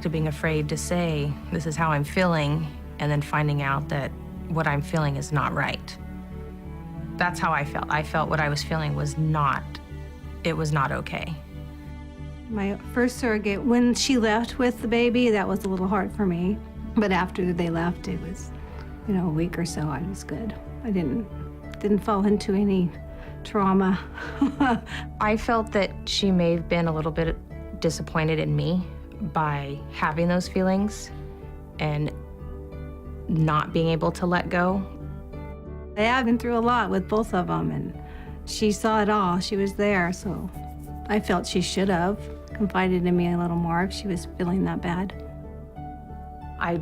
To being afraid to say, this is how I'm feeling, and then finding out that what I'm feeling is not right. That's how I felt. I felt what I was feeling was not, it was not okay. My first surrogate, when she left with the baby, that was a little hard for me. But after they left, it was, a week or so, I was good. I didn't fall into any trauma. I felt that she may have been a little bit disappointed in me by having those feelings and not being able to let go. I have been through a lot with both of them, and she saw it all. She was there, so I felt she should have confided in me a little more if she was feeling that bad. I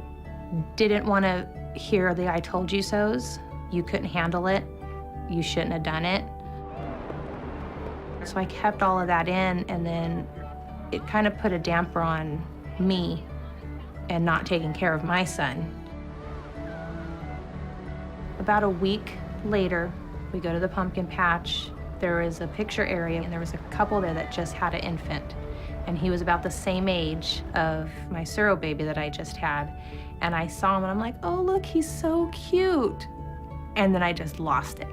didn't want to hear the I told you so's. You couldn't handle it. You shouldn't have done it. So I kept all of that in, and then it kind of put a damper on me and not taking care of my son. About a week later, we go to the pumpkin patch. There was a picture area, and there was a couple there that just had an infant. And he was about the same age of my surrogate baby that I just had. And I saw him, and I'm like, oh, look, he's so cute. And then I just lost it.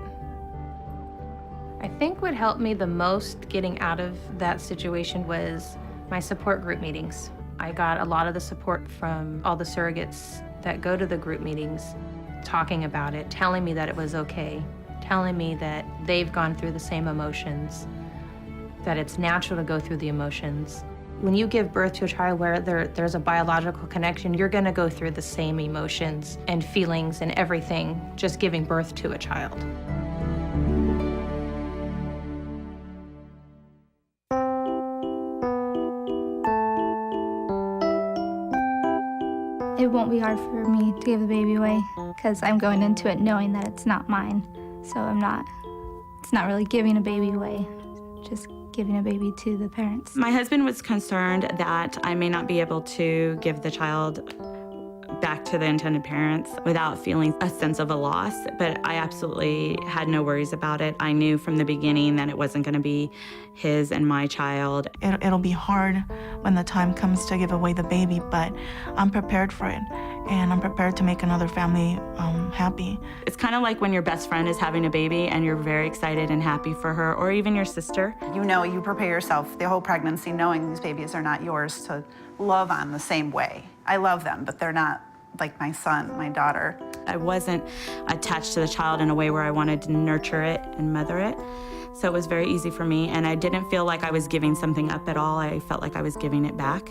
I think what helped me the most getting out of that situation was my support group meetings. I got a lot of the support from all the surrogates that go to the group meetings, talking about it, telling me that it was okay, telling me that they've gone through the same emotions, that it's natural to go through the emotions. When you give birth to a child where there's a biological connection, you're gonna go through the same emotions and feelings and everything just giving birth to a child. It won't be hard for me to give the baby away because I'm going into it knowing that it's not mine. So it's not really giving a baby away, just giving a baby to the parents. My husband was concerned that I may not be able to give the child back to the intended parents without feeling a sense of a loss, but I absolutely had no worries about it. I knew from the beginning that it wasn't going to be his and my child. It'll be hard when the time comes to give away the baby, but I'm prepared for it, and I'm prepared to make another family happy. It's kind of like when your best friend is having a baby and you're very excited and happy for her, or even your sister. You prepare yourself the whole pregnancy knowing these babies are not yours to love on the same way. I love them, but they're not like my son, my daughter. I wasn't attached to the child in a way where I wanted to nurture it and mother it. So it was very easy for me, and I didn't feel like I was giving something up at all. I felt like I was giving it back.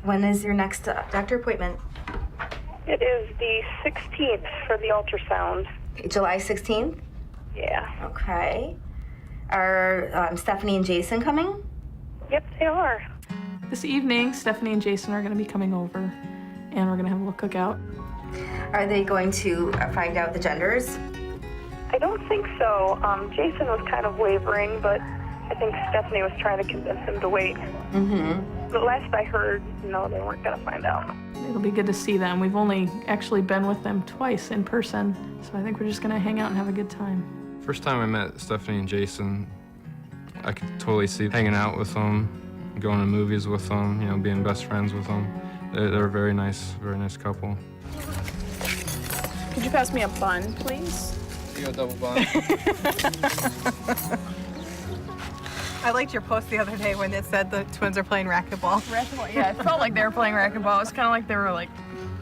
When is your next doctor appointment? It is the 16th for the ultrasound. July 16th? Yeah. Okay. Are Stephanie and Jason coming? Yep, they are. This evening, Stephanie and Jason are going to be coming over, and we're going to have a little cookout. Are they going to find out the genders? I don't think so. Jason was kind of wavering, but I think Stephanie was trying to convince him to wait. Mm-hmm. But last I heard, no, they weren't going to find out. It'll be good to see them. We've only actually been with them twice in person, so I think we're just going to hang out and have a good time. First time I met Stephanie and Jason, I could totally see hanging out with them, going to movies with them, being best friends with them. They're a very nice couple. Could you pass me a bun, please? You got a double bun. I liked your post the other day when it said the twins are playing racquetball. Racquetball, yeah, it felt like they were playing racquetball. It's kind of like they were like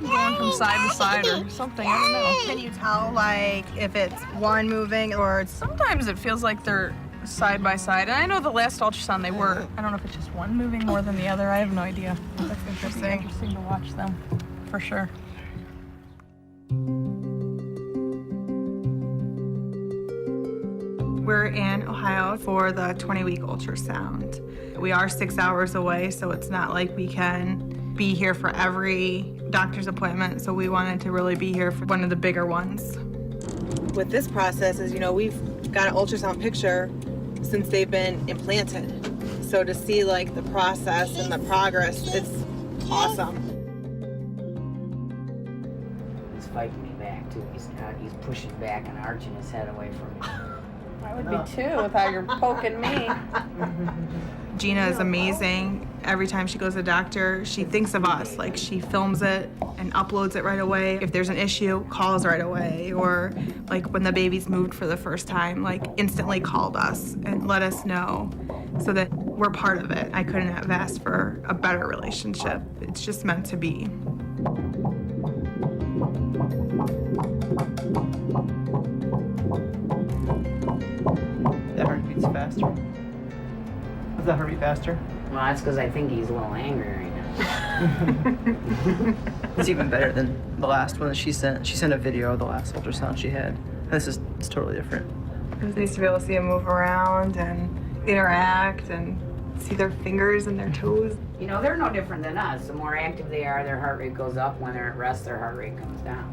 going from side to side or something, I don't know. Can you tell, like, if it's one moving or it's... Sometimes it feels like they're side by side. And I know the last ultrasound they were. I don't know if it's just one moving more than the other. I have no idea. That's interesting. It'd be interesting to watch them, for sure. We're in Ohio for the 20-week ultrasound. We are 6 hours away, so it's not like we can be here for every doctor's appointment, so we wanted to really be here for one of the bigger ones. With this process is, we've got an ultrasound picture since they've been implanted. So to see like the process and the progress, it's awesome. He's fighting me back too. He's pushing back and arching his head away from me. I would be too with how you're poking me. Gina is amazing. Every time she goes to the doctor, she thinks of us. Like, she films it and uploads it right away. If there's an issue, calls right away. Or like when the baby's moved for the first time, like instantly called us and let us know so that we're part of it. I couldn't have asked for a better relationship. It's just meant to be. That heart beats faster. Does that heartbeat faster? Well, that's because I think he's a little angry right now. It's even better than the last one that she sent. She sent a video of the last ultrasound she had. It's totally different. It's nice to be able to see them move around and interact and see their fingers and their toes. You know, they're no different than us. The more active they are, their heart rate goes up. When they're at rest, their heart rate comes down.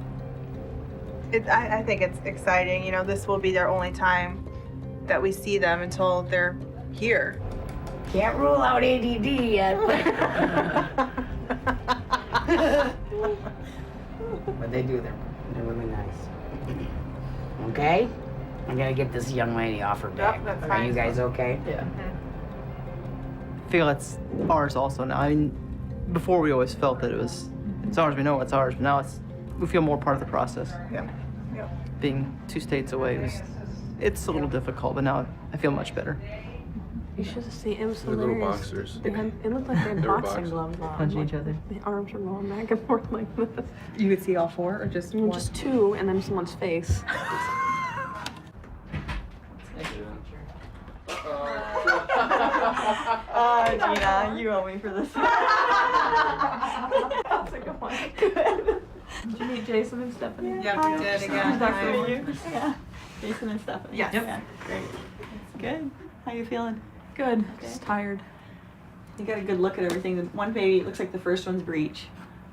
I think it's exciting. You know, this will be their only time that we see them until they're here. Can't rule out ADD yet. But they do. They're really nice. Okay? I gotta get this young lady off her back. Yep, that's Are fine. you guys okay? Yeah. I feel that's ours also now. I mean, before we always felt that it's ours, we know it's ours, but now we feel more part of the process. Yeah. Yep. Being 2 states away it's a little difficult, but now I feel much better. You should have seen, it was They're little hilarious. boxers. It looked like they had They were boxing boxers. gloves on. Punching Like, each other. The arms were going back and forth like this. You could see all 4 or just one? Just 2 and then someone's face. Gina, you owe me for this. That's a good one. Good. Did you meet Jason and Stephanie? Yeah, we did again. Nice to meet you. Yeah. Jason and Stephanie. Yes. Yeah, great. That's good. How you feeling? Good. Just tired. You got a good look at everything. The one baby, it looks like the first one's breech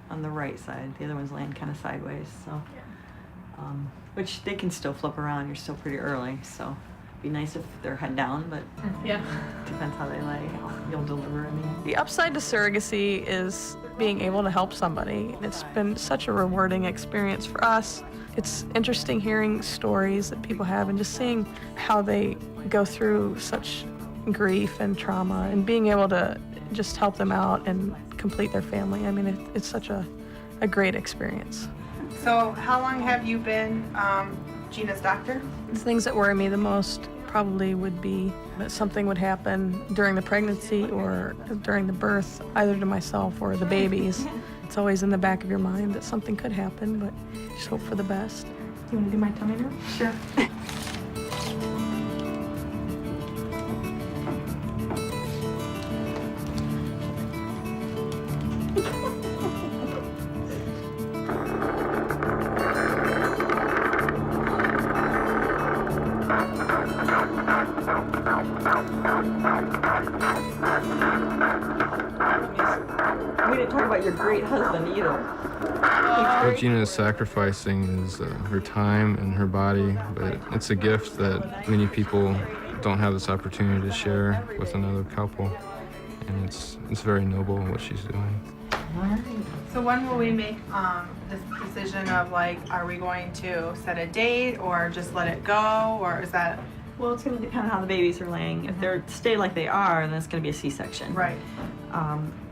on the right side. The other one's laying kind of sideways. So, which they can still flip around. You're still pretty early, so it'd be nice if they're head down, but Yeah. depends how they lay. You'll deliver. I mean, The upside to surrogacy is being able to help somebody. It's been such a rewarding experience for us. It's interesting hearing stories that people have and just seeing how they go through such grief and trauma and being able to just help them out and complete their family. I mean, it's such a great experience. So how long have you been Gina's doctor? The things that worry me the most probably would be that something would happen during the pregnancy or during the birth, either to myself or the babies. It's always in the back of your mind that something could happen, but just hope for the best. You want to do my tummy now? Sure. we didn't talk about your great husband either. What Gina is sacrificing is her time and her body, but it's a gift that many people don't have this opportunity to share with another couple, and it's very noble what she's doing. So when will we make this decision of like, are we going to set a date or just let it go, or is that? Well, it's going to depend on how the babies are laying. If they stay like they are, then it's going to be a C-section. Right.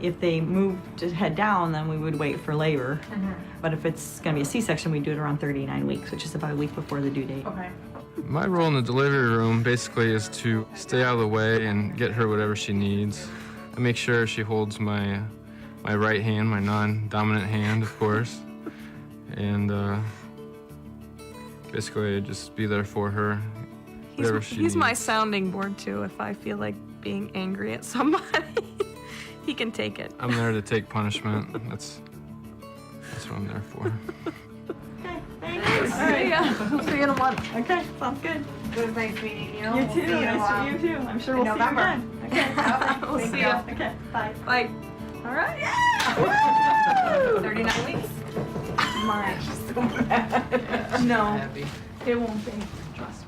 If they move to head down, then we would wait for labor. But if it's going to be a C-section, we do it around 39 weeks, which is about a week before the due date. Okay. My role in the delivery room basically is to stay out of the way and get her whatever she needs. I make sure she holds my right hand, my non-dominant hand, of course, and basically I just be there for her. Whatever she He's needs. my sounding board too. If I feel like being angry at somebody, he can take it. I'm there to take punishment. That's what I'm there for. Okay, thank you. All right, yeah. We'll see you in a month. Okay, sounds good. It was nice meeting you. You We'll too. see you, Nice to meet you too. I'm sure we'll see you November. again. Okay. We'll Thank see you. you. Okay. Bye. Bye. All right. 39 weeks. Mine. No, it won't be. Trust me.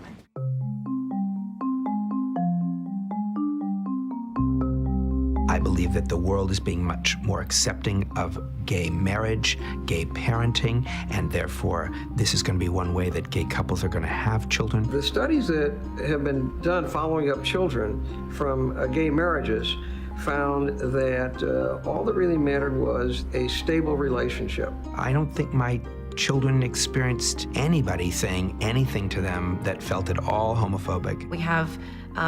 I believe that the world is being much more accepting of gay marriage, gay parenting, and therefore this is going to be one way that gay couples are going to have children. The studies that have been done following up children from gay marriages found that all that really mattered was a stable relationship. I don't think my children experienced anybody saying anything to them that felt at all homophobic. We have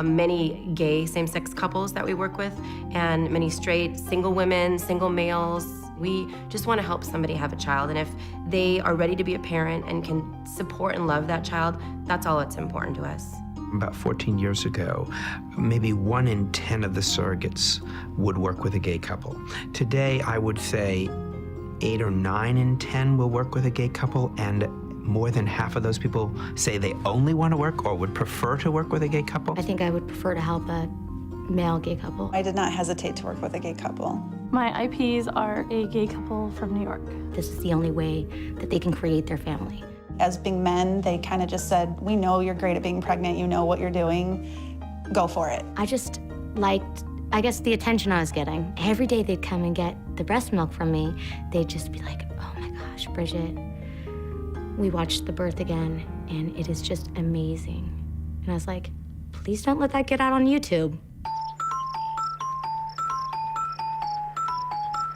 many gay same-sex couples that we work with, and many straight single women, single males. We just want to help somebody have a child, and if they are ready to be a parent and can support and love that child, that's all that's important to us. About 14 years ago, maybe 1 in 10 of the surrogates would work with a gay couple. Today, I would say 8 or 9 in 10 will work with a gay couple, and more than half of those people say they only want to work or would prefer to work with a gay couple. I think I would prefer to help a male gay couple. I did not hesitate to work with a gay couple. My IPs are a gay couple from New York. This is the only way that they can create their family. As being men, they kind of just said, we know you're great at being pregnant, you know what you're doing, go for it. I just liked, I guess, the attention I was getting. Every day they'd come and get the breast milk from me. They'd just be like, oh my gosh, Bridget, we watched the birth again, and it is just amazing. And I was like, please don't let that get out on YouTube.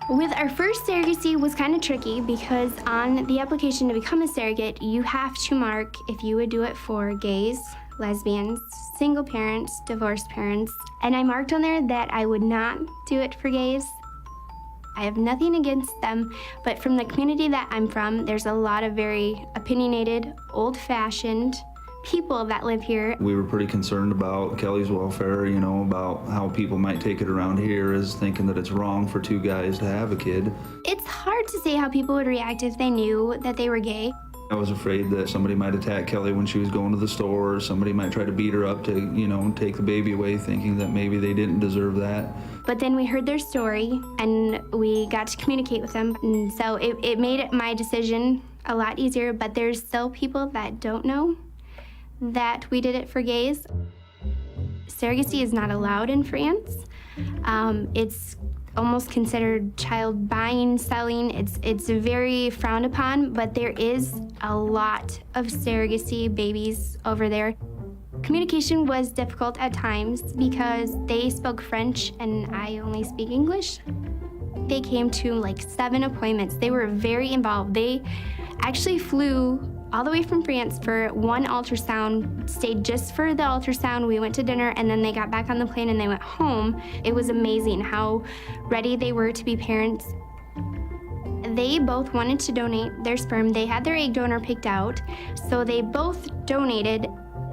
With our first surrogacy was kind of tricky because on the application to become a surrogate, you have to mark if you would do it for gays, lesbians, single parents, divorced parents, and I marked on there that I would not do it for gays. I have nothing against them, but from the community that I'm from, there's a lot of very opinionated, old-fashioned people that live here. We were pretty concerned about Kelly's welfare, you know, about how people might take it around here as thinking that it's wrong for 2 guys to have a kid. It's hard to say how people would react if they knew that they were gay. I was afraid that somebody might attack Kelly when she was going to the store, or somebody might try to beat her up to, you know, take the baby away, thinking that maybe they didn't deserve that. But then we heard their story, and we got to communicate with them, and so it made my decision a lot easier, but there's still people that don't know that we did it for gays. Surrogacy is not allowed in France. It's almost considered child buying, selling. It's very frowned upon, but there is a lot of surrogacy babies over there. Communication was difficult at times because they spoke French and I only speak English. They came to like 7 appointments. They were very involved. They actually flew all the way from France for 1 ultrasound, stayed just for the ultrasound. We went to dinner and then they got back on the plane and they went home. It was amazing how ready they were to be parents. They both wanted to donate their sperm. They had their egg donor picked out, so they both donated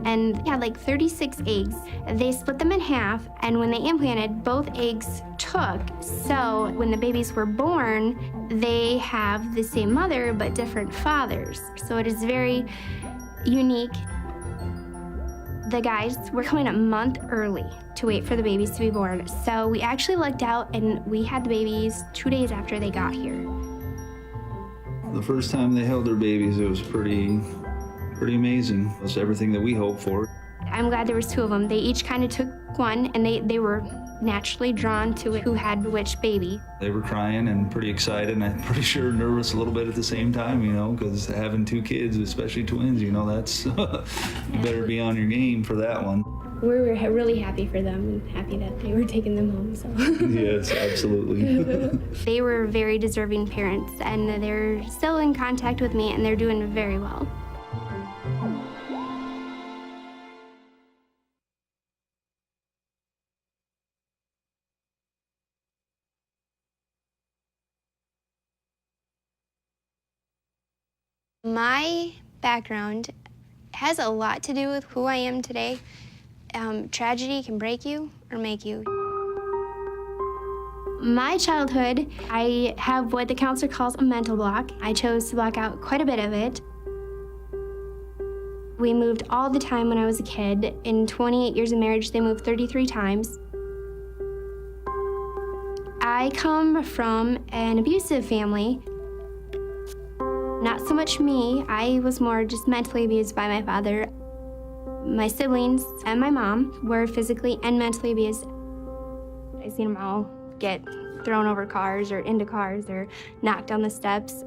and they had like 36 eggs. They split them in half, and when they implanted, both eggs took. So when the babies were born, they have the same mother but different fathers. So it is very unique. The guys were coming a month early to wait for the babies to be born. So we actually lucked out and we had the babies 2 days after they got here. The first time they held their babies, it was pretty amazing. It's everything that we hoped for. I'm glad there was 2 of them. They each kind of took one, and they were naturally drawn to who had which baby. They were crying and pretty excited, and I'm pretty sure nervous a little bit at the same time, you know, because having 2 kids, especially twins, you know, that's, you better be on your game for that one. We were really happy for them and happy that they were taking them home, so. Yes, absolutely. They were very deserving parents, and they're still in contact with me, and they're doing very well. My background has a lot to do with who I am today. Tragedy can break you or make you. My childhood, I have what the counselor calls a mental block. I chose to block out quite a bit of it. We moved all the time when I was a kid. In 28 years of marriage, they moved 33 times. I come from an abusive family. Not so much me, I was more just mentally abused by my father. My siblings and my mom were physically and mentally abused. I seen them all get thrown over cars or into cars or knocked on the steps.